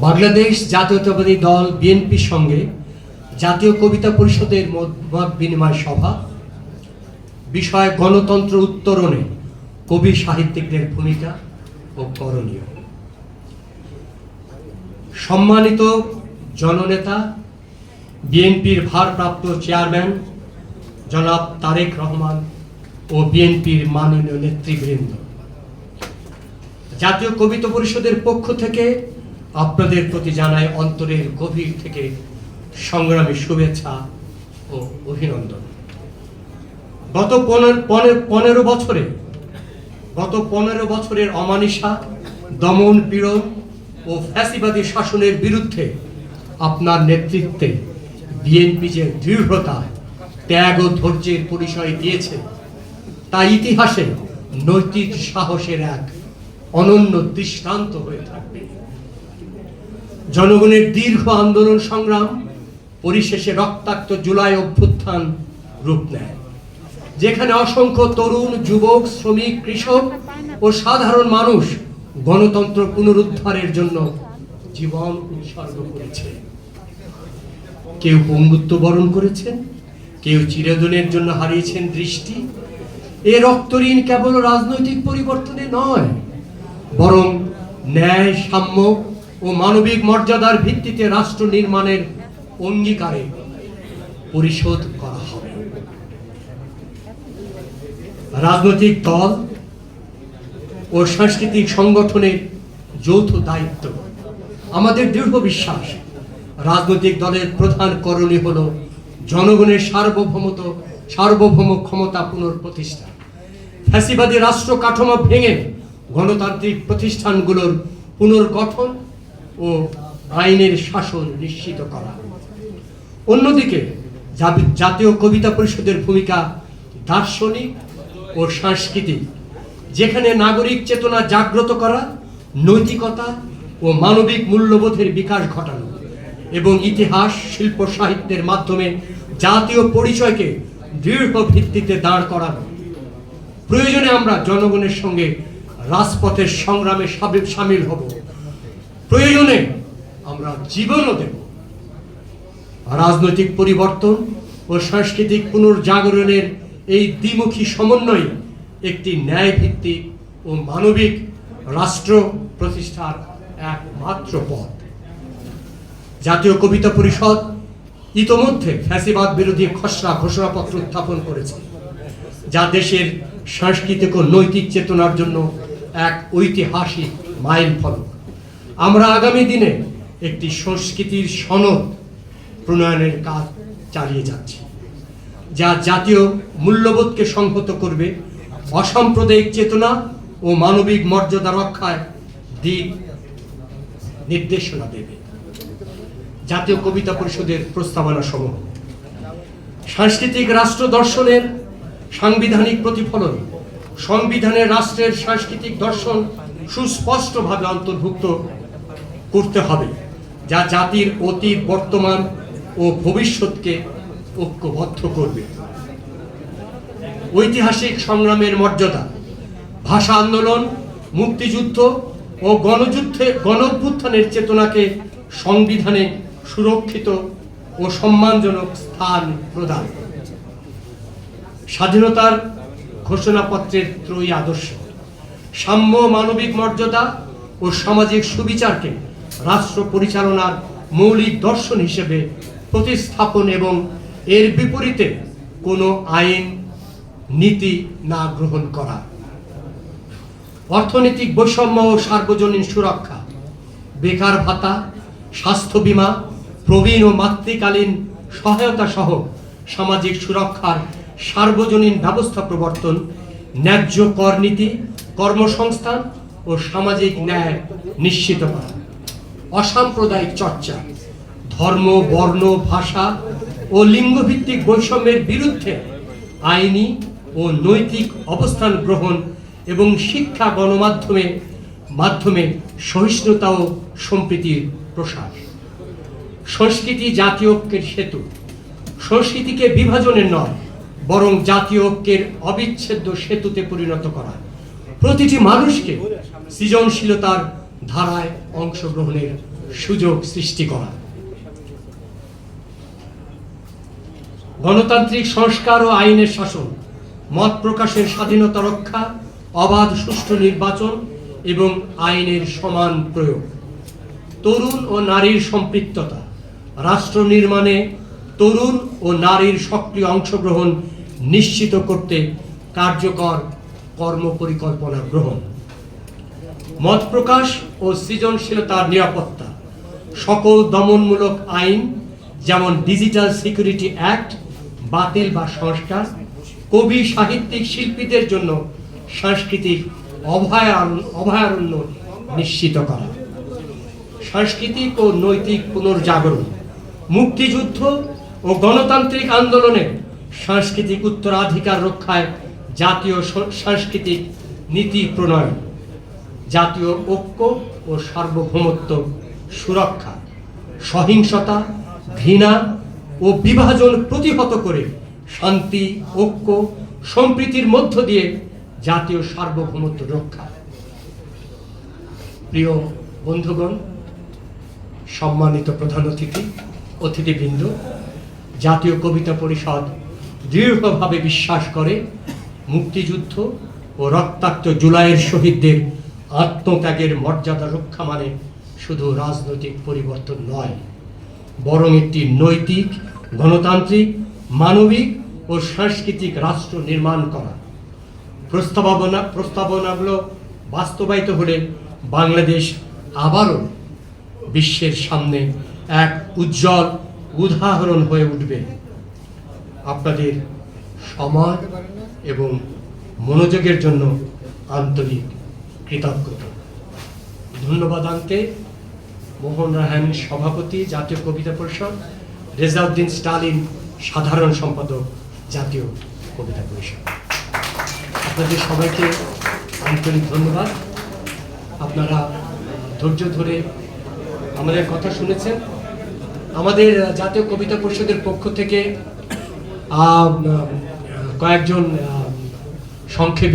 বাংলাদেশ জাতীয়তাবাদী দল বিএনপির সঙ্গে জাতীয় কবিতা পরিষদের মত বিনিময় সভা বিষয় গণতন্ত্র উত্তরণে কবি সাহিত্যিকদের ভূমিকা ও করণীয়। সম্মানিত জননেতা বিএনপির ভারপ্রাপ্ত চেয়ারম্যান জনাব তারেক রহমান ও বিএনপির মাননীয় নেতৃবৃন্দ, জাতীয় কবিতা পরিষদের পক্ষ থেকে আপনাদের প্রতি জানায় অন্তরের গভীর থেকে সংগ্রামী শুভেচ্ছা ও অভিনন্দন। গত 15 বছরের অমানিসা, দমন পীড়ন ও ফ্যাসিবাদী শাসনের বিরুদ্ধে আপনার নেতৃত্বে বিএনপি যে দৃঢ়তা, ত্যাগ ও ধৈর্যের পরিচয় দিয়েছে তা ইতিহাসে নৈতিক সাহসের এক অনন্য দৃষ্টান্ত হয়ে থাকবে। জনগণের দীর্ঘ আন্দোলন সংগ্রাম পরিশেষে রক্তাক্ত জুলাই অভ্যুত্থান রূপ নেয়, যেখানে অসংখ্য তরুণ, যুবক, শ্রমিক, কৃষক ও সাধারণ মানুষ গণতন্ত্র পুনরুদ্ধারের জন্য জীবন উৎসর্গ করেছে। কেউ পঙ্গুত্ব বরণ করেছেন, কেউ চিরদিনের জন্য হারিয়েছেন দৃষ্টি। এ রক্তঋণ কেবল রাজনৈতিক পরিবর্তনে নয়, বরং ন্যায়, সাম্য ও মানবিক মর্যাদার ভিত্তিতে রাষ্ট্র নির্মাণের অঙ্গীকারে পরিশোধ করা হবে। রাজনৈতিক দল ও সাংস্কৃতিক সংগঠনের যৌথ দায়িত্ব। আমাদের দৃঢ় বিশ্বাস, রাজনৈতিক দলের প্রধান করণীয় হল জনগণের সার্বভৌম ক্ষমতা পুনঃপ্রতিষ্ঠা, ফ্যাসিবাদী রাষ্ট্র কাঠামো ভেঙে গণতান্ত্রিক প্রতিষ্ঠানগুলোর পুনর্গঠন ও আইনের শাসন নিশ্চিত করা। অন্যদিকে জাতীয় কবিতা পরিষদের ভূমিকা দার্শনিক ও সাংস্কৃতিক, যেখানে নাগরিক চেতনা জাগ্রত করা, নৈতিকতা ও মানবিক মূল্যবোধের বিকাশ ঘটানো এবং ইতিহাস, শিল্প, সাহিত্যের মাধ্যমে জাতীয় পরিচয়কে দৃঢ় ভিত্তিতে দাঁড় করানো। প্রয়োজনে আমরা জনগণের সঙ্গে রাজপথের সংগ্রামে সামিল হব, প্রয়োজনে আমরা জীবনও দেব। রাজনৈতিক পরিবর্তন ও সাংস্কৃতিক পুনর্জাগরণের এই দ্বিমুখী সমন্বয় একটি ন্যায়ভিত্তিক ও মানবিক রাষ্ট্র প্রতিষ্ঠার একমাত্র পথ। জাতীয় কবিতা পরিষদ ইতোমধ্যে ফ্যাসিবাদ বিরোধী খসড়া ঘোষণাপত্র উত্থাপন করেছে, যা দেশের সাংস্কৃতিক ও নৈতিক চেতনার জন্য এক ঐতিহাসিক মাইল ফলক। আমরা আগামী দিনে একটি সংস্কৃতির সনদ প্রণয়নের কাজ চালিয়ে যাচ্ছি, যা জাতীয় মূল্যবোধকে সংহত করবে, অসাম্প্রদায়িক চেতনা ও মানবিক মর্যাদা রক্ষায় দিক নির্দেশনা দেবে। জাতীয় কবিতা পরিষদের প্রস্তাবনা সমূহ সাংস্কৃতিক রাষ্ট্র দর্শনের সাংবিধানিক প্রতিফলন। সংবিধানে রাষ্ট্রের সাংস্কৃতিক দর্শন সুস্পষ্টভাবে অন্তর্ভুক্ত করতে হবে, যা জাতির অতীত, বর্তমান ও ভবিষ্যৎকে ঐক্যবদ্ধ করবে। ঐতিহাসিক সংগ্রামের মর্যাদা, ভাষা আন্দোলন, মুক্তিযুদ্ধ ও গণঅভ্যুত্থানের চেতনাকে সংবিধানে সুরক্ষিত ও সম্মানজনক স্থান প্রদান। স্বাধীনতার ঘোষণাপত্রের ত্রয়ী আদর্শ, সাম্য, মানবিক মর্যাদা ও সামাজিক সুবিচারকে রাষ্ট্র পরিচালনার মৌলিক দর্শন হিসেবে প্রতিস্থাপন এবং এর বিপরীতে কোনো আইন, নীতি না গ্রহণ করা। অর্থনৈতিক বৈষম্য ও সার্বজনীন সুরক্ষা, বেকার ভাতা, স্বাস্থ্য বীমা, প্রবীণ ও মাতৃকালীন সহায়তা সহ সামাজিক সুরক্ষার সার্বজনীন ব্যবস্থা প্রবর্তন, ন্যায্য কর নীতি, কর্মসংস্থান ও সামাজিক ন্যায় নিশ্চিত করা। অসাম্প্রদায়িক চর্চা, ধর্ম, বর্ণ, ভাষা ও লিঙ্গভিত্তিক বৈষম্যের বিরুদ্ধে আইনি ও নৈতিক অবস্থান গ্রহণ এবং শিক্ষা, মাধ্যমে সহিষ্ণুতা ও সম্প্রীতির প্রসার। সংস্কৃতি জাতীয় ঐক্যের সেতু, সংস্কৃতিকে বিভাজনের নয়, বরং জাতীয় ঐক্যের অবিচ্ছেদ্য সেতুতে পরিণত করা। প্রতিটি মানুষকে সৃজনশীলতার ধারায় অংশগ্রহণের সুযোগ সৃষ্টি করা। গণতান্ত্রিক সংস্কার ও আইনের শাসন, মত প্রকাশের স্বাধীনতা রক্ষা, অবাধ সুষ্ঠু নির্বাচন এবং আইনের সমান প্রয়োগ, তরুণ ও নারীর সম্পৃক্ততা, রাষ্ট্র নির্মাণে তরুণ ও নারীর সক্রিয় অংশগ্রহণ নিশ্চিত করতে কার্যকর কর্মপরিকল্পনা গ্রহণ, মত প্রকাশ ও সৃজনশীলতার নিরাপত্তা, সকল দমনমূলক আইন যেমন ডিজিটাল সিকিউরিটি অ্যাক্ট বাতিল বা সংস্কার, কবি সাহিত্যিক শিল্পীদের জন্য সাংস্কৃতিক অভয়ারণ্য নিশ্চিত করা, সাংস্কৃতিক ও নৈতিক পুনর্জাগরণ, মুক্তিযুদ্ধ ও গণতান্ত্রিক আন্দোলনের সাংস্কৃতিক উত্তরাধিকার রক্ষায় জাতীয় সাংস্কৃতিক নীতি প্রণয়ন, জাতীয় ঐক্য ও সার্বভৌমত্ব সুরক্ষা, সহিংসতা, ঘৃণা ও বিভাজন প্রতিহত করে শান্তি, ঐক্য, সম্প্রীতির মধ্য দিয়ে জাতীয় সার্বভৌমত্ব রক্ষা। প্রিয় বন্ধুগণ, সম্মানিত প্রধান অতিথিবৃন্দ, জাতীয় কবিতা পরিষদ দৃঢ়ভাবে বিশ্বাস করে মুক্তিযুদ্ধ ও রক্তাক্ত জুলাইয়ের শহীদদের আত্মত্যাগের মর্যাদা রক্ষা মানে শুধু রাজনৈতিক পরিবর্তন নয়, বরং একটি নৈতিক, গণতান্ত্রিক, মানবিক ও সাংস্কৃতিক রাষ্ট্র নির্মাণ করা। প্রস্তাবনাগুলো বাস্তবায়িত হলে বাংলাদেশ আবারও বিশ্বের সামনে এক উজ্জ্বল উদাহরণ হয়ে উঠবে। আপনাদের সময় এবং মনোযোগের জন্য আন্তরিক কৃতজ্ঞতা। ধন্যবাদ আনতে মোহন রায়হান সভাপতি, জাতীয় কবিতা পরিষদ, রেজাউদ্দিন স্টালিন সাধারণ সম্পাদক, জাতীয় কবিতা পরিষদ। আপনাদের সবাইকে আন্তরিক ধন্যবাদ। আপনারা ধৈর্য ধরে আমাদের কথা শুনেছেন। আমাদের জাতীয় কবিতা পরিষদের পক্ষ থেকে কয়েকজন সংক্ষেপে